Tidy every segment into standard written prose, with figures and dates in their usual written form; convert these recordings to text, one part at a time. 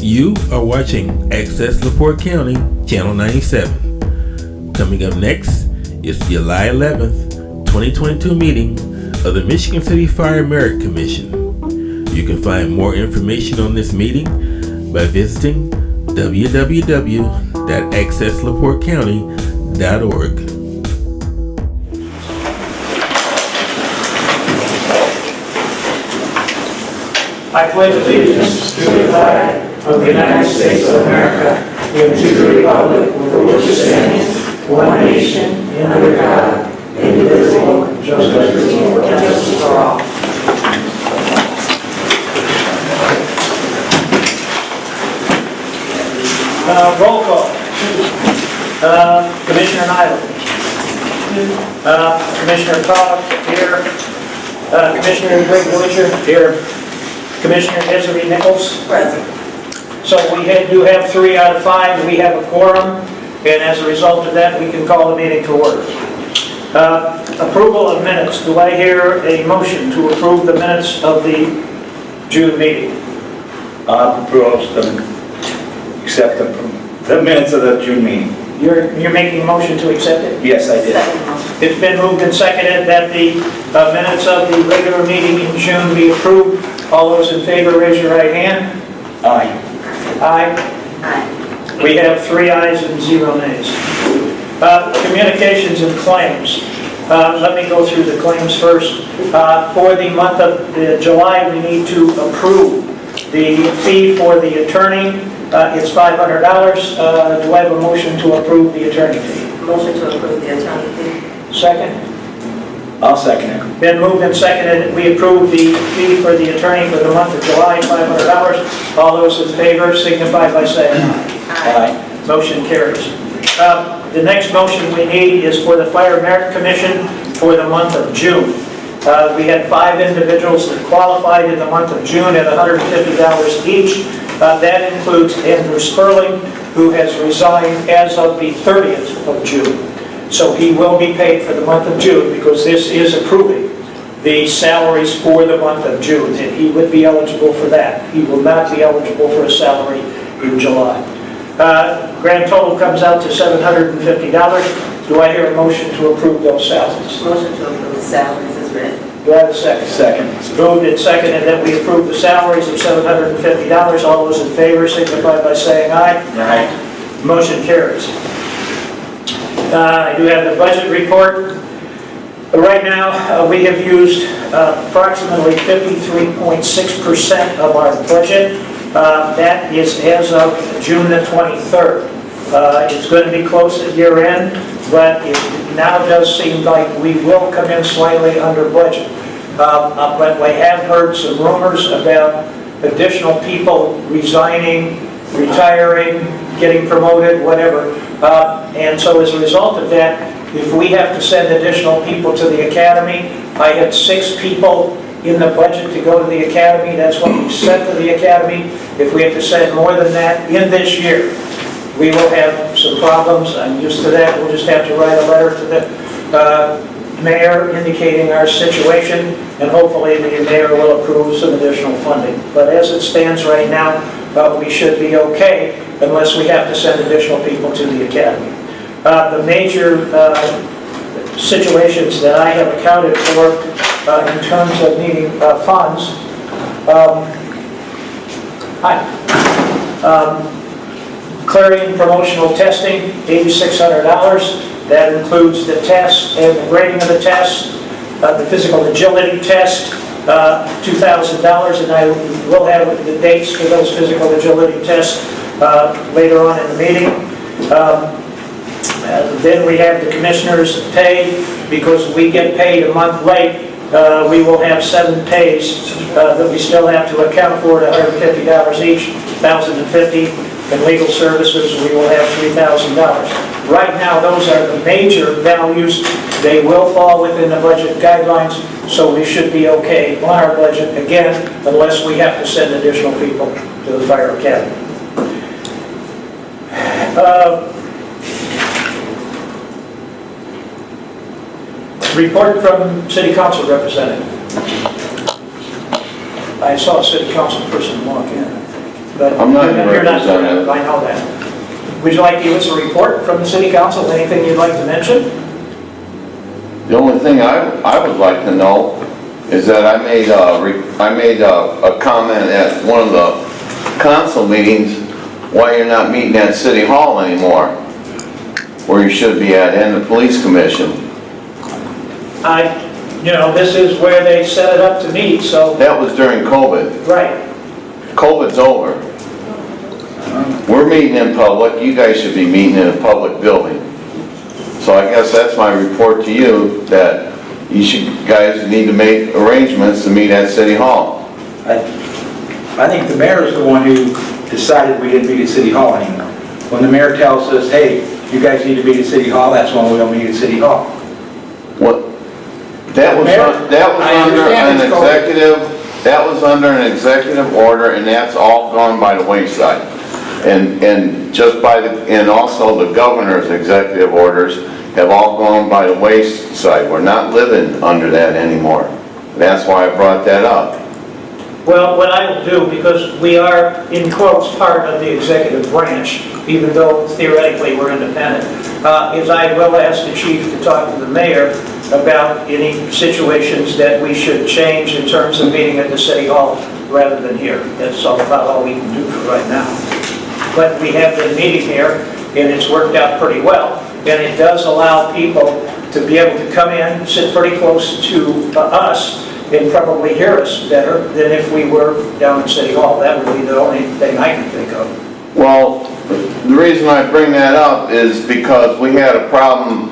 You are watching Access LaPorte County, Channel 97. Coming up next is the July 11th, 2022 meeting of the Michigan City Fire Merit Commission. You can find more information on this meeting by visiting www.accesslaportecounty.org. I pledge allegiance to the flag of the United States of America and to the republic for which it stands, one nation, under God, indivisible, with justice for all. Roll call. Commissioner Nyland. Commissioner Fogg, here. Commissioner Greg Deutscher, here. Commissioner Desiree Nichols. Present. So we do have 3 out of 5. We have a quorum, and as a result of that, we can call the meeting to order. Approval of minutes. Do I hear a motion to approve the minutes of the June meeting? Accept the minutes of the June meeting. You're making a motion to accept it? Yes, I did. Second motion. It's been moved and seconded that the minutes of the regular meeting in June be approved. All those in favor, raise your right hand. Aye. Aye. Aye. We have 3 ayes and 0 nays. Communications and claims. Let me go through the claims first. For the month of July, we need to approve the fee for the attorney. It's $500. Do I have a motion to approve the attorney fee? Motion to approve the attorney fee. Second? I'll second it. Been moved and seconded. We approve the fee for the attorney for the month of July, $500. All those in favor signify by saying aye. Aye. Motion carries. The next motion we need is for the Fire Merit Commission for the month of June. We had 5 individuals that qualified in the month of June at $150 each. That includes Andrew Sperling, who has resigned as of the 30th of June. So he will be paid for the month of June because this is approving the salaries for the month of June, and he would be eligible for that. He will not be eligible for a salary in July. Grand total comes out to $750. Do I hear a motion to approve those salaries? Motion to approve the salaries is read. Do I have a second? Second. Moved and seconded that we approve the salaries of $750. All those in favor signify by saying aye. Aye. Motion carries. I do have the budget report. Right now, we have used approximately 53.6% of our budget. That is as of June the 23rd. It's going to be close at year end, but it now does seem like we will come in slightly under budget. But we have heard some rumors about additional people resigning, retiring, getting promoted, whatever. And so as a result of that, if we have to send additional people to the academy, I had 6 people in the budget to go to the academy. That's what we sent to the academy. If we have to send more than that in this year, we will have some problems. I'm used to that. We'll just have to write a letter to the mayor indicating our situation, and hopefully the mayor will approve some additional funding. But as it stands right now, we should be okay unless we have to send additional people to the academy. The major situations that I have accounted for in terms of needing funds, clearing promotional testing, $8,600. That includes the test and the grading of the test, the physical agility test, $2,000, and I will have the dates for those physical agility tests later on in the meeting. Then we have the commissioner's pay. Because we get paid a month late, we will have 7 pays that we still have to account for at $150 each, $1,050. In legal services, we will have $3,000. Right now, those are the major values. They will fall within the budget guidelines, so we should be okay on our budget again, unless we have to send additional people to the fire academy. Report from City Council representative. I saw a City Council person walk in, I think. But I'm not you're your representative. I know that. Would you like to give us a report from the city council? Anything you'd like to mention? The only thing I would like to know is that I made a comment at one of the council meetings why you're not meeting at City Hall anymore, where you should be at, and the police commission. This is where they set it up to meet, so, That was during COVID. right. COVID's over. We're meeting in public, you guys should be meeting in a public building. So I guess that's my report to you, that you guys need to make arrangements to meet at City Hall. I think the mayor is the one who decided we didn't meet at City Hall anymore. When the mayor tells us, hey, you guys need to meet at City Hall, that's when we'll meet at City Hall. What? That was Mayor, under I understand it's that was under an executive order, and that's all gone by the wayside. And also the governor's executive orders have all gone by the wayside. We're not living under that anymore. That's why I brought that up. Well, what I will do, because we are in quotes part of the executive branch, even though theoretically we're independent, is I will ask the chief to talk to the mayor about any situations that we should change in terms of meeting at the city hall rather than here. That's about all we can do for right now. But we have been meeting here, and it's worked out pretty well, and it does allow people to be able to come in, sit pretty close to us, and probably hear us better than if we were down in City Hall. That would be the only thing I can think of. Well, the reason I bring that up is because we had a problem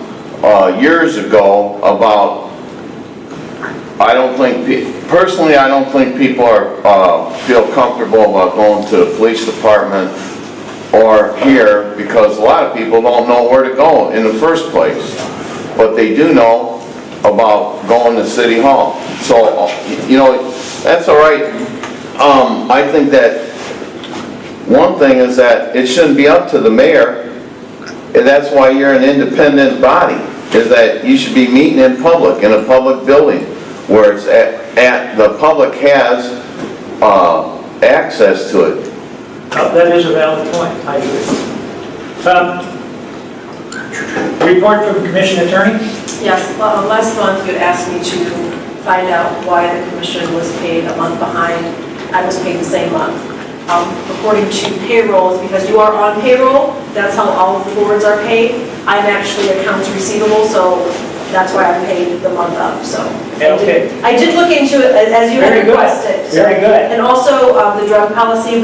years ago about, personally, I don't think people feel comfortable about going to the police department or here, because a lot of people don't know where to go in the first place. But they do know about going to City Hall. So, that's all right. I think that one thing is that it shouldn't be up to the mayor, and that's why you're an independent body, is that you should be meeting in public, in a public building, where it's the public has access to it. That is a valid point. I agree. Report from the commission attorney? Yes, last month you had asked me to find out why the commission was paid a month behind. I was paid the same month. According to payrolls, because you are on payroll, that's how all of the boards are paid. I'm actually accounts receivable, so that's why I'm paid the month up, so. Okay. I did look into it as you had Very good. requested. Very good. And also, the drug policy,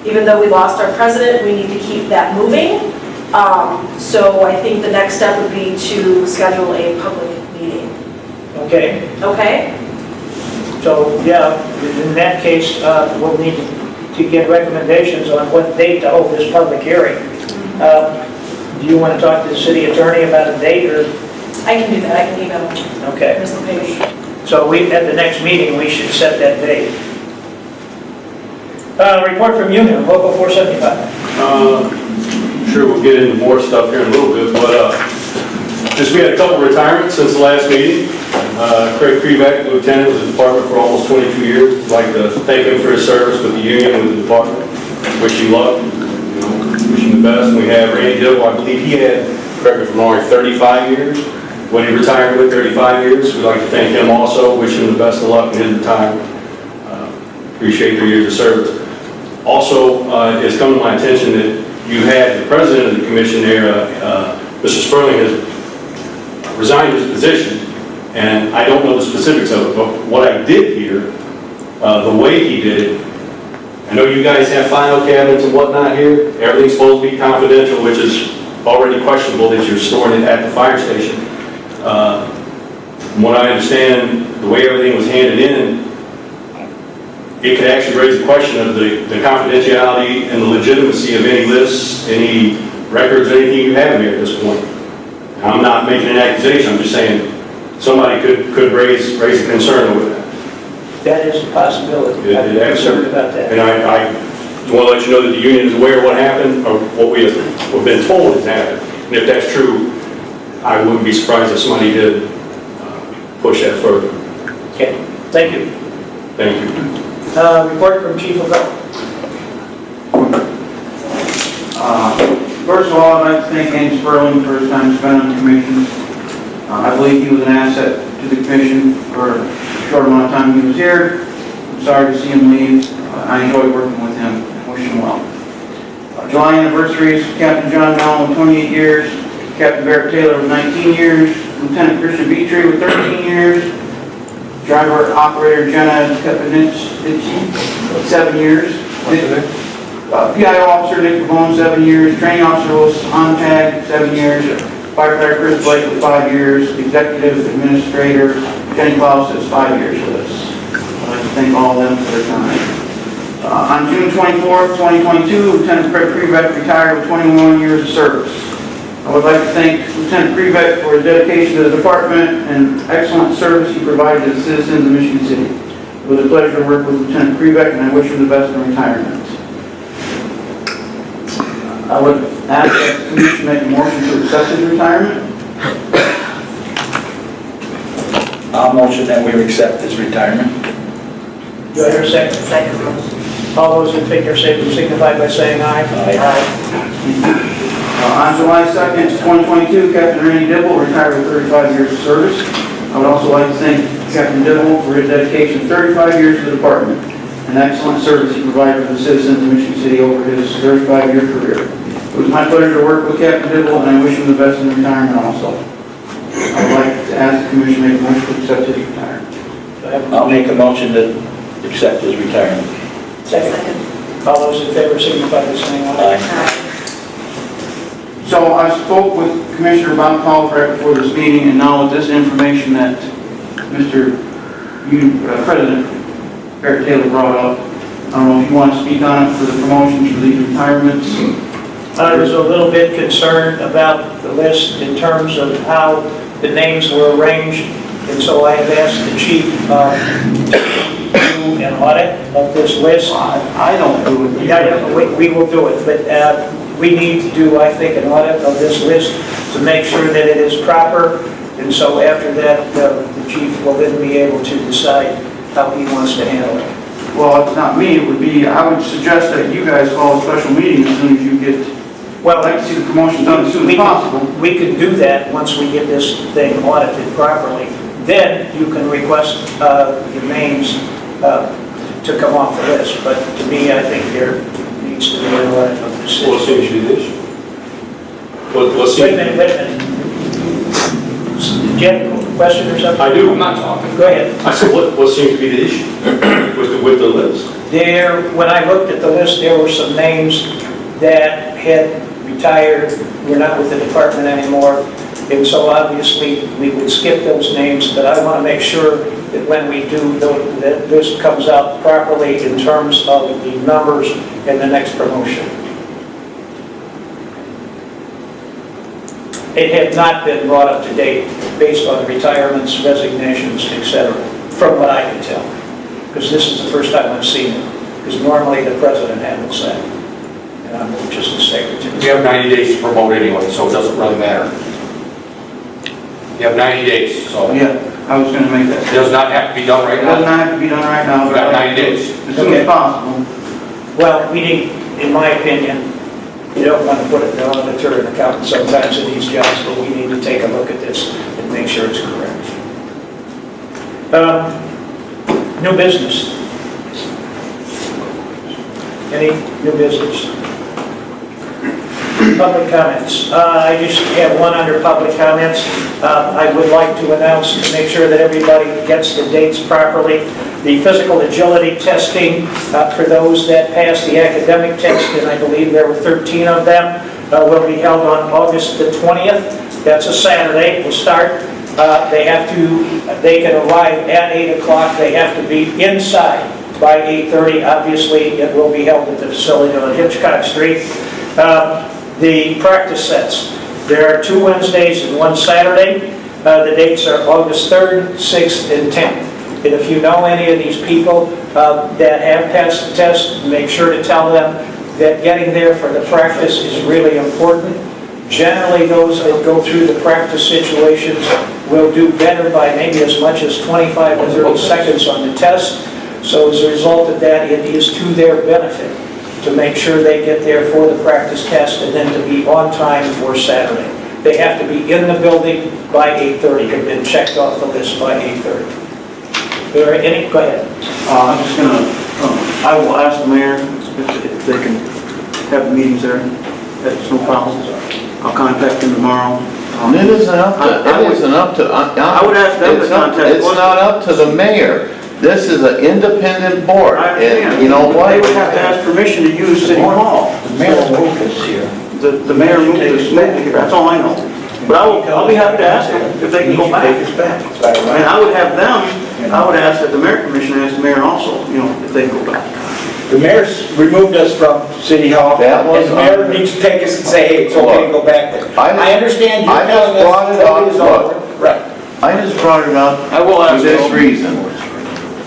even though we lost our president, we need to keep that moving. So I think the next step would be to schedule a public meeting. Okay. Okay? So, yeah, in that case, we'll need to get recommendations on what date to hold this public hearing. Do you want to talk to the city attorney about a date, or? I can do that. I can email Okay. Ms. LePage. So at the next meeting, we should set that date. Report from Union, Local 475. Sure, we'll get into more stuff here in a little bit, but we had a couple retirements since the last meeting. Craig Krivak, lieutenant, was in the department for almost 22 years. I'd like to thank him for his service with the union, with the department. Wish him luck, wish him the best. We have Randy Dill, I believe he had, correct me if I'm wrong, 35 years. When he retired with 35 years, we'd like to thank him also, wish him the best of luck in his retirement. Appreciate their years of service. Also, it's come to my attention that you had the president of the commission there, Mr. Sperling, has resigned his position, and I don't know the specifics of it, but what I did hear, the way he did it, I know you guys have file cabinets and whatnot here, everything's supposed to be confidential, which is already questionable that you're storing it at the fire station. From what I understand, the way everything was handed in, it could actually raise the question of the confidentiality and the legitimacy of any lists, any records, anything you have in here at this point. I'm not making an accusation, I'm just saying somebody could raise a concern over that. That is a possibility. I'm concerned about that. And I want to let you know that the union is aware of what happened, or what we've been told has happened. And if that's true, I wouldn't be surprised if somebody did push that further. Okay, thank you. Thank you. Report from Chief of Guard. First of all, I'd like to thank Andy Sperling for his time spent on the commission. I believe he was an asset to the commission for a short amount of time he was here. I'm sorry to see him leave. I enjoyed working with him. I wish him well. July anniversary is Captain John Mellon with 28 years, Captain Barrett Taylor with 19 years, Lieutenant Christian Beatree with 13 years, driver operator Jenna Kepinich, 7 years. PIO officer Nick Pavone, 7 years, training officer Louis Ontag, 7 years, firefighter Chris Blake with 5 years, executive administrator Jenny Klaus is 5 years with us. I'd like to thank all of them for their time. On June 24th, 2022, Lieutenant Craig Krivek retired with 21 years of service. I would like to thank Lieutenant Krivek for his dedication to the department and excellent service he provided to the citizens of Michigan City. It was a pleasure to work with Lieutenant Krivek, and I wish him the best in retirement. I would ask that the commission make a motion to accept his retirement. I'll motion that we accept his retirement. Do I hear a second? Second. All those in favor signify by saying aye. On July 2nd, 2022, Captain Randy Dibble retired with 35 years of service. I would also like to thank Captain Dibble for his dedication of 35 years to the department and excellent service he provided for the citizens of Michigan City over his 35-year career. It was my pleasure to work with Captain Dibble, and I wish him the best in retirement also. I would like to ask the commission to make a motion to accept his retirement. I'll make a motion to accept his retirement. Second. All those in favor signify by saying aye. Aye. So I spoke with Commissioner Bob Call right before this meeting, and now with this information that President Barrett Taylor brought up, I don't know if you want to speak on it for the promotions for these retirements. I was a little bit concerned about the list in terms of how the names were arranged, and so I have asked the chief to do an audit of this list. I don't do it. Yeah, we will do it, but we need to do, I think, an audit of this list to make sure that it is proper, and so after that, the chief will then be able to decide how he wants to handle it. Well, it's not me, it would be, I would suggest that you guys call a special meeting as soon as you get, Well, I'd like to see the promotion done as soon as possible. We can do that once we get this thing audited properly. Then you can request your names to come off the list, but to me, I think there needs to be an audit of the What system. seems to be the issue? What seems? Wait a minute. Do you have a question or something? I do. I'm not talking. Go ahead. I said, what seems to be the issue with the list? When I looked at the list, there were some names that had retired, were not with the department anymore, and so obviously we would skip those names, but I want to make sure that when we do, that this comes out properly in terms of the numbers in the next promotion. It had not been brought up to date based on retirements, resignations, etc., from what I can tell, because this is the first time I've seen it, because normally the president handles that, and I'm just the secretary. You have 90 days to promote anyway, so it doesn't really matter. You have 90 days, so it Yeah, I was gonna make that. does not have to be done right It doesn't now. have to be done right now. You but got I'd like 90 to do days. it As soon as possible. Well, we need, in my opinion, you don't want to put it on the auditor and accountant sometimes in these jobs, but we need to take a look at this and make sure it's correct. New business. Any new business? Public comments. I just have one under public comments. I would like to announce, to make sure that everybody gets the dates properly, the physical agility testing for those that passed the academic test, and I believe there were 13 of them, will be held on August the 20th. That's a Saturday. We'll start. They can arrive at 8 o'clock. They have to be inside by 8:30. Obviously, it will be held at the facility on Hitchcock Street. The practice sets. There are 2 Wednesdays and 1 Saturday. The dates are August 3rd, 6th, and 10th. And if you know any of these people that have passed the test, make sure to tell them that getting there for the practice is really important. Generally, those that go through the practice situations will do better by maybe as much as 25 to 30 seconds on the test. So as a result of that, it is to their benefit to make sure they get there for the practice test and then to be on time for Saturday. They have to be in the building by 8:30, have been checked off the list by 8:30. Go ahead. I'm just gonna, I will ask the mayor if they can have the meetings there. That's no problem. I'll contact them tomorrow. It isn't up to, I would- it isn't up to. I would ask them to It's not- contact It's us. not up to the mayor. This is an independent board. I understand. And you know what? They would have to ask permission to use City Hall. The mayor moved us here. The mayor moved this here, that's all I know. But I'll be happy to ask them if they can go back. Take us back. And I would have them, I would ask that the mayor commission ask the mayor also, if they can go back. The mayor's removed us from City Hall. That was And the mayor needs to take us and say, hey, it's okay to go back there. I understand you're I just telling brought us it up, COVID is look. over. Right. I just brought it up I will for ask this them. reason.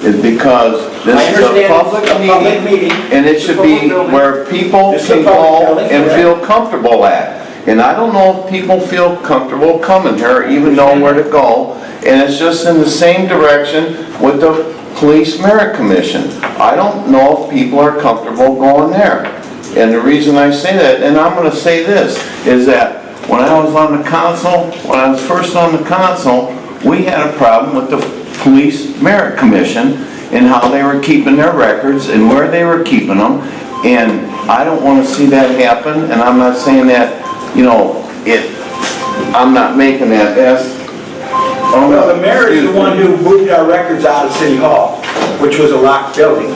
Is because I this is understand a it's public a public meeting, meeting. and it should be where people This is a can public go building, and correct. feel comfortable at. And I don't know if people feel comfortable coming here, even know where to go. And it's just in the same direction with the Police Merit Commission. I don't know if people are comfortable going there. And the reason I say that, and I'm gonna say this, is that when I was on the council, when I was first on the council, we had a problem with the Police Merit Commission and how they were keeping their records and where they were keeping them. And I don't want to see that happen, and I'm not saying that, I'm not making that, Well, the mayor is the one who moved our records out of City Hall, which was a locked building.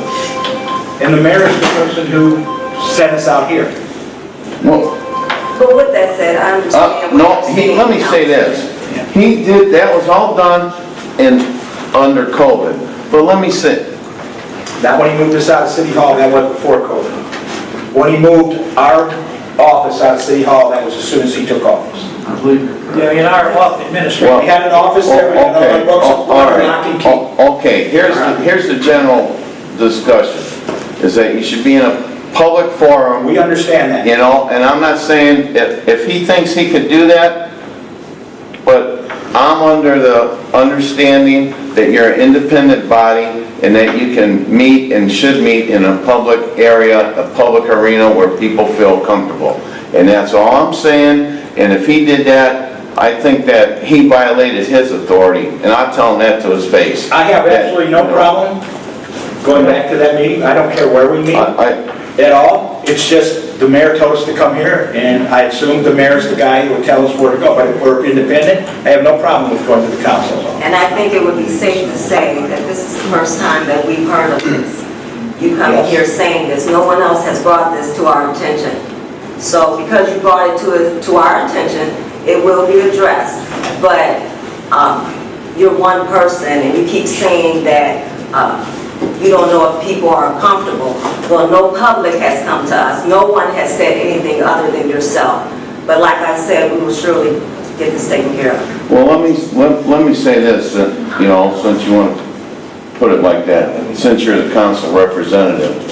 And the mayor is the person who sent us out here. Well, But with that said, I understand. no, what you're saying. let me say this. He did, that was all done under COVID. But let me say, Not when he moved us out of City Hall, that was before COVID. When he moved our office out of City Hall, that was as soon as he took office. I believe you're correct. Yeah, in our administration. We had an office there, we had okay, another books, all right. lock and key. Okay, here's the general discussion, is that you should be in a public forum. We understand that. And I'm not saying if he thinks he could do that, but I'm under the understanding that you're an independent body and that you can meet and should meet in a public area, a public arena where people feel comfortable. And that's all I'm saying, and if he did that, I think that he violated his authority, and I'll tell him that to his face. I have absolutely no problem going back to that meeting. I don't care where we meet at all. It's just the mayor told us to come here, and I assume the mayor's the guy who would tell us where to go. But if we're independent, I have no problem with going to the council's office. And I think it would be safe to say that this is the first time that we've heard of this. You coming Yes. here saying this, no one else has brought this to our attention. So because you brought it to our attention, it will be addressed. But you're one person and you keep saying that you don't know if people are comfortable. Well, no public has come to us. No one has said anything other than yourself. But like I said, we will surely get this taken care of. Well, let me say this, since you want to put it like that, since you're the council representative.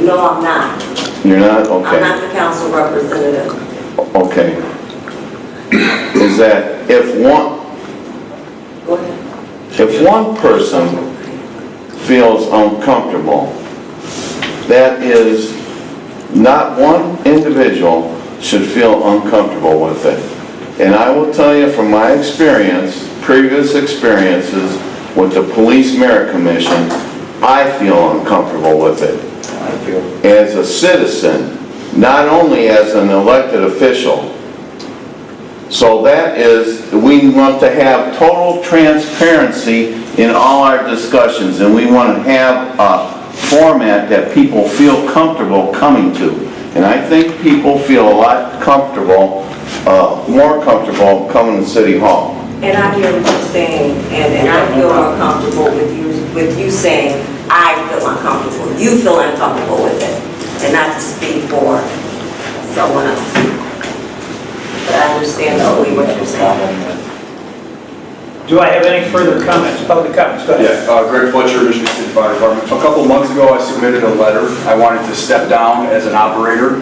No, I'm not. You're not? I'm Okay. not the council representative. Okay. Is that if one Go ahead. person feels uncomfortable, that is, not one individual should feel uncomfortable with it. And I will tell you from my experience, previous experiences with the Police Merit Commission, I feel uncomfortable with it. As a citizen, not only as an elected official. So that is, we want to have total transparency in all our discussions, and we want to have a format that people feel comfortable coming to. And I think people feel a lot comfortable, more comfortable coming to City Hall. And I hear what you're saying, and I feel more comfortable with you saying, I feel uncomfortable. You feel uncomfortable with it, and not to speak for someone else. But I understand totally what you're saying. Do I have any further comments, public comments? Go ahead. Yeah, Greg Fletcher, Michigan City Fire Department. A couple of months ago, I submitted a letter. I wanted to step down as an operator.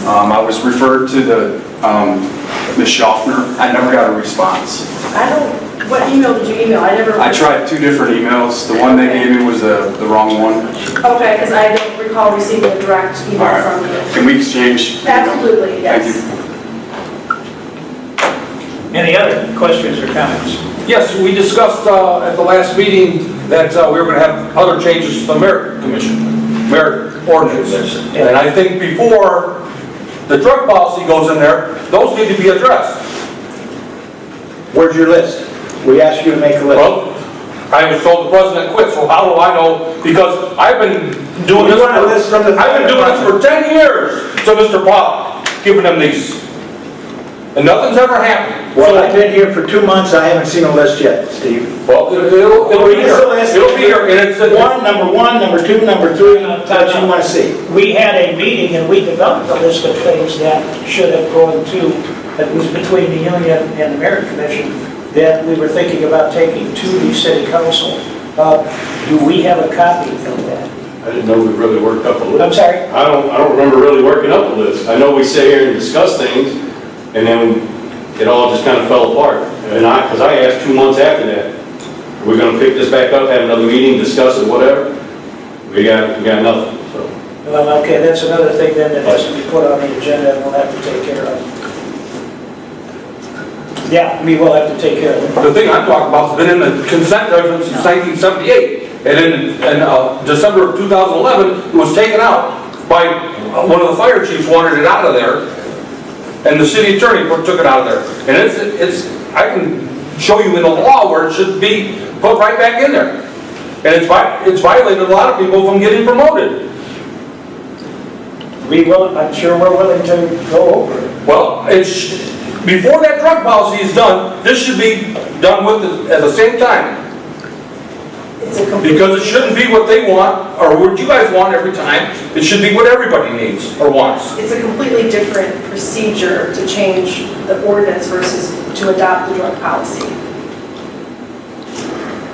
I was referred to the Ms. Schaffner. I never got a response. I don't What email did you email? I never. I tried 2 different emails. The one they gave me was the wrong one. Okay, because I don't recall receiving a direct All email from right. you. Can we exchange? Absolutely, yes. Thank you. Any other questions or comments? Yes, we discussed at the last meeting that we were going to have other changes to the merit commission, merit ordinances. And I think before the drug policy goes in there, those need to be addressed. Where's your list? We asked you to make a list. Well, I was told the president quit, so how do I know? Because I've been doing this, You want a list from the- I've been doing this for 10 years to Mr. Pollock, giving them these. And nothing's ever happened. Well, I've been here for 2 months, I haven't seen a list yet, Steve. Well, it'll be here. It'll be here, and it's, Number one, number two, number three, what you want to see. We had a meeting and we developed a list of things that should have gone to, that was between the union and the merit commission, that we were thinking about taking to the city council. Do we have a copy of that? I didn't know we really worked up a list. I'm sorry? I don't remember really working up a list. I know we sit here and discuss things, and then it all just kind of fell apart. And because I asked 2 months after that, are we gonna pick this back up, have another meeting, discuss it, whatever? We got nothing, so. Well, okay, that's another thing then that has to be put on the agenda and we'll have to take care of. Yeah, we will have to take care of it. the thing I'm talking about has been in the consent judgment since 1978. And in December of 2011, it was taken out by, one of the fire chiefs wanted it out of there. And the city attorney took it out of there. And it's, I can show you in the law where it should be put right back in there. And it's violated a lot of people from getting promoted. We will, I'm sure we're willing to go over it. Well, before that drug policy is done, this should be done with at the same time. It's a complete. Because it shouldn't be what they want, or what you guys want every time. It should be what everybody needs or wants. It's a completely different procedure to change the ordinance versus to adopt the drug policy.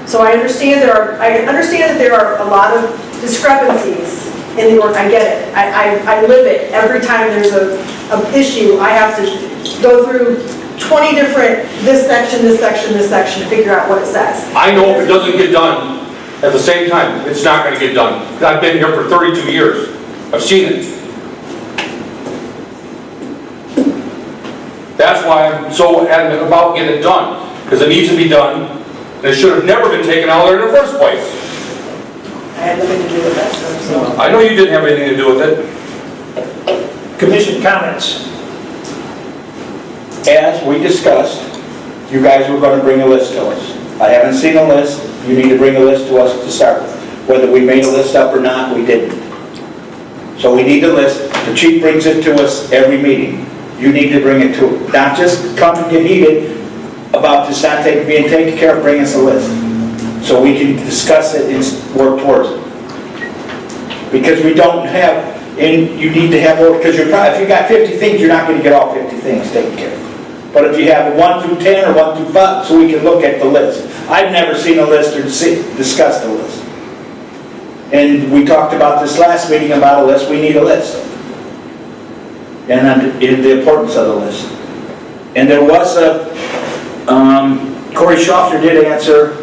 So I understand that there are a lot of discrepancies in the ordinance. I get it. I live it. Every time there's an issue, I have to go through 20 different, this section, this section, this section, to figure out what it says. I know if it doesn't get done at the same time, it's not going to get done. I've been here for 32 years. I've seen it. That's why I'm so adamant about getting it done, because it needs to be done. And it should have never been taken out there in the first place. I had nothing to do with that, so. I know you didn't have anything to do with it. Commission comments. As we discussed, you guys were going to bring a list to us. I haven't seen a list, you need to bring a list to us to start with. Whether we made a list up or not, we didn't. So we need a list, the chief brings it to us every meeting. You need to bring it to, not just come and get heated about this not being taken care of, bring us a list. So we can discuss it and work towards it. Because we don't have, and you need to have, because if you got 50 things, you're not going to get all 50 things taken care of. But if you have 1 through 10 or 1 through 5, so we can look at the list. I've never seen a list or discussed a list. And we talked about this last meeting about a list, we need a list. And the importance of the list. And there was Corey Schofter did answer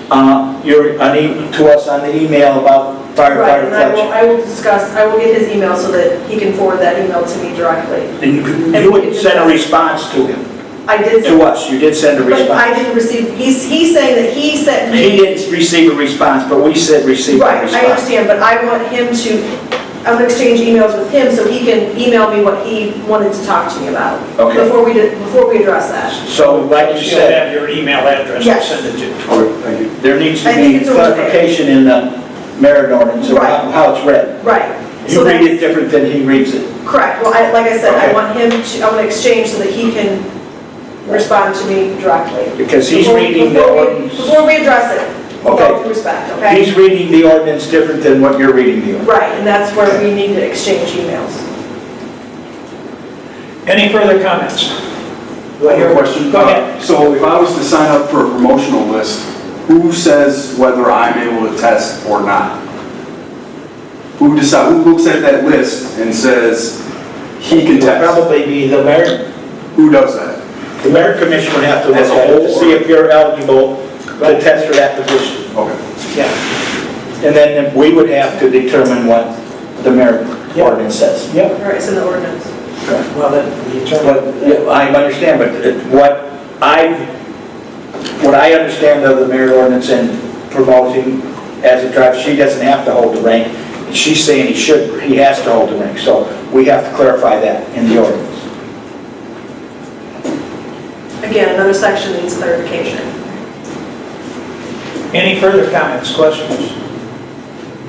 to us on the email about Right, firefighter and Fletcher. I will get his email so that he can forward that email to me directly. And you would send a response to him, I did. to us, you did send a But I response. didn't receive, he's saying that he sent me. He didn't receive a response, but we said receive a Right, response. I understand, but I want him to, I'm gonna exchange emails with him so he can email me what he wanted to talk to me about. Okay. Before we address that. So, like you She'll said, have your email address to Yes. send it to. Thank you. there needs to I think be it's only fair. clarification in the merit ordinance, or Right. how it's read. Right. You So read that's- it different than he reads it. Correct, well, like I said, I Okay. want him to, I'm gonna exchange so that he can respond to me directly. Because he's reading the ordinance. Before we address it, with all Okay. due respect, okay? He's reading the ordinance different than what you're reading the ordinance. Right, and that's where we need to exchange emails. Any further comments? Do I I hear have a question. Go ahead. So if I was to sign up for a promotional list, who says whether I'm able to test or not? Who looks at that list and says he can It'll test? probably be the mayor. Who does that? The merit commission would have to look at it to see if you're eligible to test for that position. Okay. Yeah. And then we would have to determine what the merit ordinance says. Yep. All right, it's in the ordinance. Well, then, the attorney... But, I understand, but what I understand of the merit ordinance and promoting as a driver, she doesn't have to hold the rank. She's saying he has to hold the rank, so we have to clarify that in the ordinance. Again, another section needs clarification. Any further comments, questions?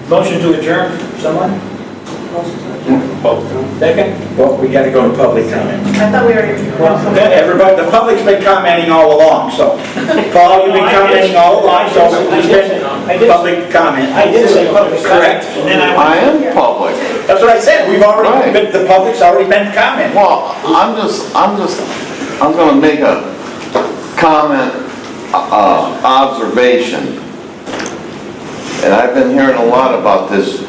Motion to adjourn, someone? Second? Well, we gotta go to public comment. I thought we already... Everybody, the public's been commenting all along, so, Paul, you've been commenting all along, so it's been public comment. I did say public comment. Correct. And then I am public. That's what I said, we've already, Right. the public's already been commenting. Well, I'm gonna make a comment, observation. And I've been hearing a lot about this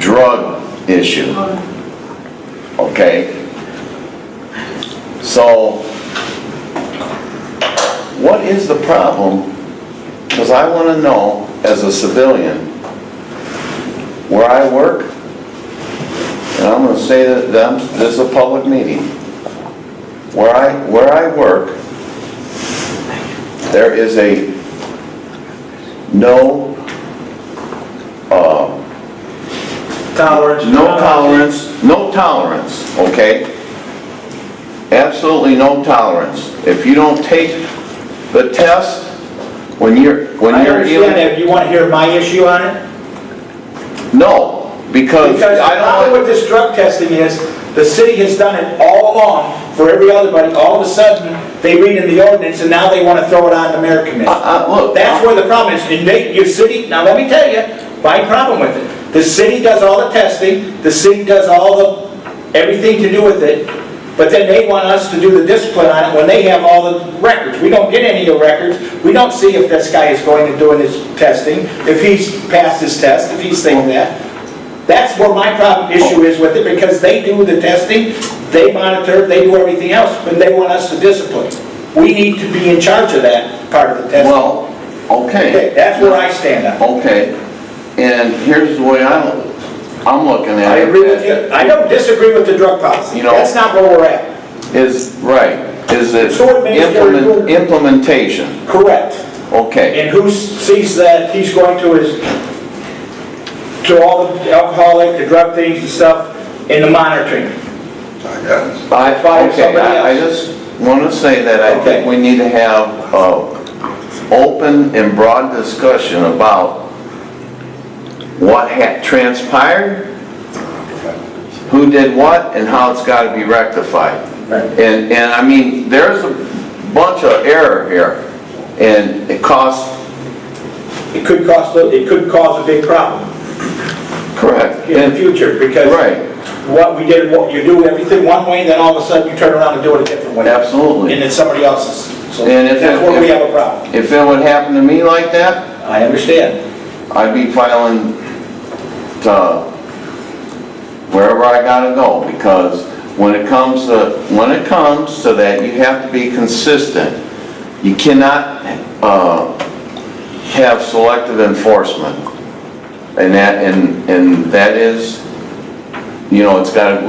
drug issue. Okay? So, what is the problem? Because I want to know, as a civilian, where I work, and I'm going to say that this is a public meeting, where I work, there is a no tolerance, okay? Absolutely no tolerance. If you don't take the test, when you're I understand that, you want to hear my issue on it? No, because Because I the problem don't with this drug testing is, the city has done it all along for every other body. All of a sudden, they read in the ordinance and now they want to throw it on the merit commission. look. That's where the problem is. And your city, now let me tell you, my problem with it. The city does all the testing, the city does everything to do with it, but then they want us to do the discipline on it when they have all the records. We don't get any of the records. We don't see if this guy is going to do his testing, if he's passed his test, if he's saying that. That's where my issue is with it, because they do the testing, they monitor, they do everything else, but they want us to discipline. We need to be in charge of that part of the testing. Well, okay. That's where I stand on. Okay, and here's the way I'm looking at I it. agree with you. I don't disagree with the drug policy. You know- That's not where we're at. Is it So it makes very- implementation? Correct. Okay, And who sees that he's going to all the alcoholic, the drug things and stuff, in the monitoring? I just want to say that I think we need to have open and broad discussion about what had transpired, who did what, and how it's got to be rectified. Right. And I mean, there's a bunch of error here, and it costs. It could cause a big problem Correct. in the future, because Right. what you do everything one way, then all of a sudden you turn around and do it a different way. Absolutely. And it's somebody else's. So And if that's where we have a problem. If it would happen to me like that, I understand. I'd be filing to wherever I gotta go, because when it comes to that, you have to be consistent. You cannot have selective enforcement, and that is, we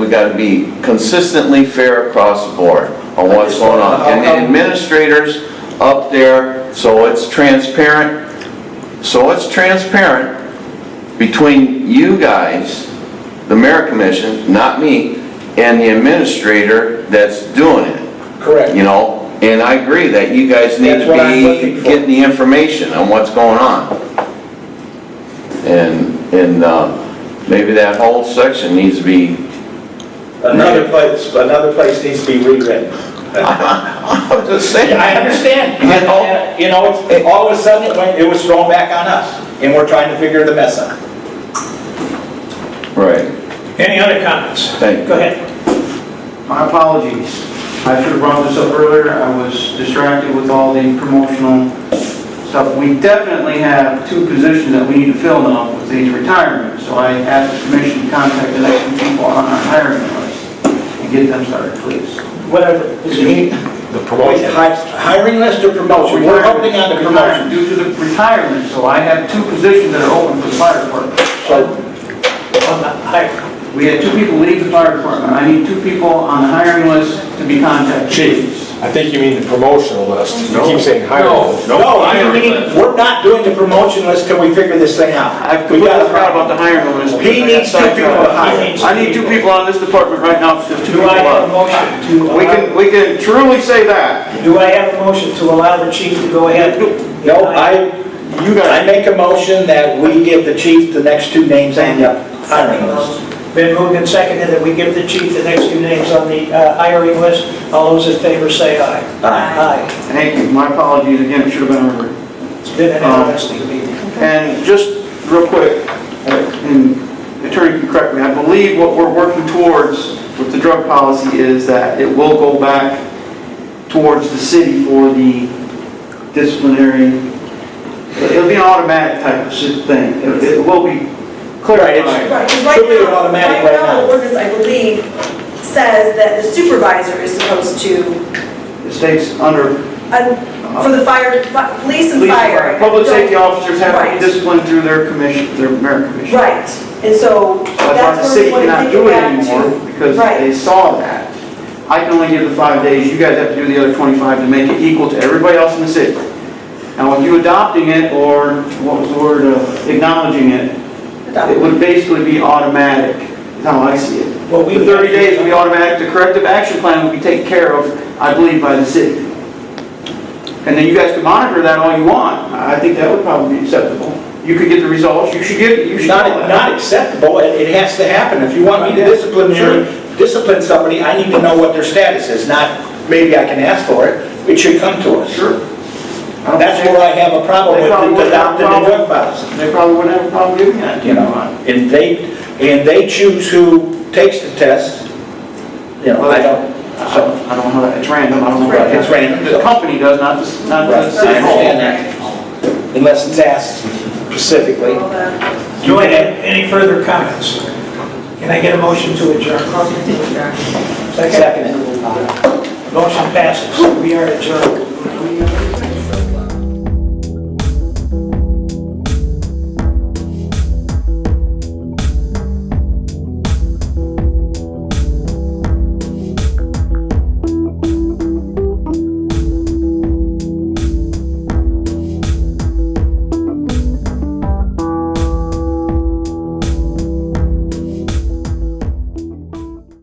gotta be consistently fair across the board on what's going on. And the administrators up there, so it's transparent between you guys, the merit commission, not me, and the administrator that's doing it, Correct. And I agree that you guys need That's to what I'm be looking for. getting the information on what's going on. And maybe that whole section needs to be, Another place needs to be rewritten. I'm just saying. I understand. All of a sudden, it was thrown back on us, and we're trying to figure the mess out. Right. Any other comments? Thank you. Go ahead. My apologies. I should have brought this up earlier. I was distracted with all the promotional stuff. We definitely have 2 positions that we need to fill now with these retirements. So I asked the commission to contact the next 2 people on our hiring list and get them started, please. whatever. Is it- Wait, hiring list or promotion? We're holding on to promotion. Due to the retirement, so I have 2 positions that are open for the fire department. So, On the hire. We had 2 people leave the fire department. I need 2 people on the hiring list to be contacted. Chief, I think you mean the promotional list. You keep saying hiring. no, I mean, we're not doing the promotion list till we figure this thing out. I completely forgot about the hiring list. He needs 2 people to hire. I need 2 people on this department right now, because 2 Do people I have a are. motion to We can truly say that. Do I have a motion to allow the chief to go ahead? No, I make a motion that we give the chief the next 2 names on the hiring list. Been moved and seconded that we give the chief the next 2 names on the hiring list. All those in favor say aye. Aye. Thank you, my apologies again, it should have been earlier. It's been an interesting meeting. And just real quick, and the attorney can correct me, I believe what we're working towards with the drug policy is that it will go back towards the city for the disciplinary, it'll be an automatic type of thing. It will be clarified. Right, 'cause Should be an automatic right now. the ordinance, I believe, says that the supervisor is supposed to, It states under for the fire, police and fire. public safety officers have to Right. be disciplined through their commission, their merit commission. Right, and so That's why that's the where city we want to cannot take do it it back anymore, to. because they Right, saw that. I can only give the 5 days, you guys have to do the other 25 to make it equal to everybody else in the city. Now, with you adopting it, or what was the word, acknowledging it, it would basically be automatic, is how I see it. Well, we- The 30 days would be automatic, the corrective action plan would be taken care of, I believe, by the city. And then you guys can monitor that all you want, I think that would probably be acceptable. You could get the results, you should know that. Not acceptable, it has to happen. If you want me to discipline somebody, I need to know what their status is, not maybe I can ask for it. It should come to us. Sure. That's where I have a problem They probably with wouldn't have a adopting the problem. drug policy. They probably wouldn't have a problem giving that, You know, and they choose who takes the test. You know, I don't, so, I don't know how that, it's random, I don't know. Right, it's random. The company does, not the I city. understand that. Unless it's asked specifically. Do I have any further comments? Can I get a motion to adjourn? Motion to adjourn. Second. Second. Motion passes. We are adjourned.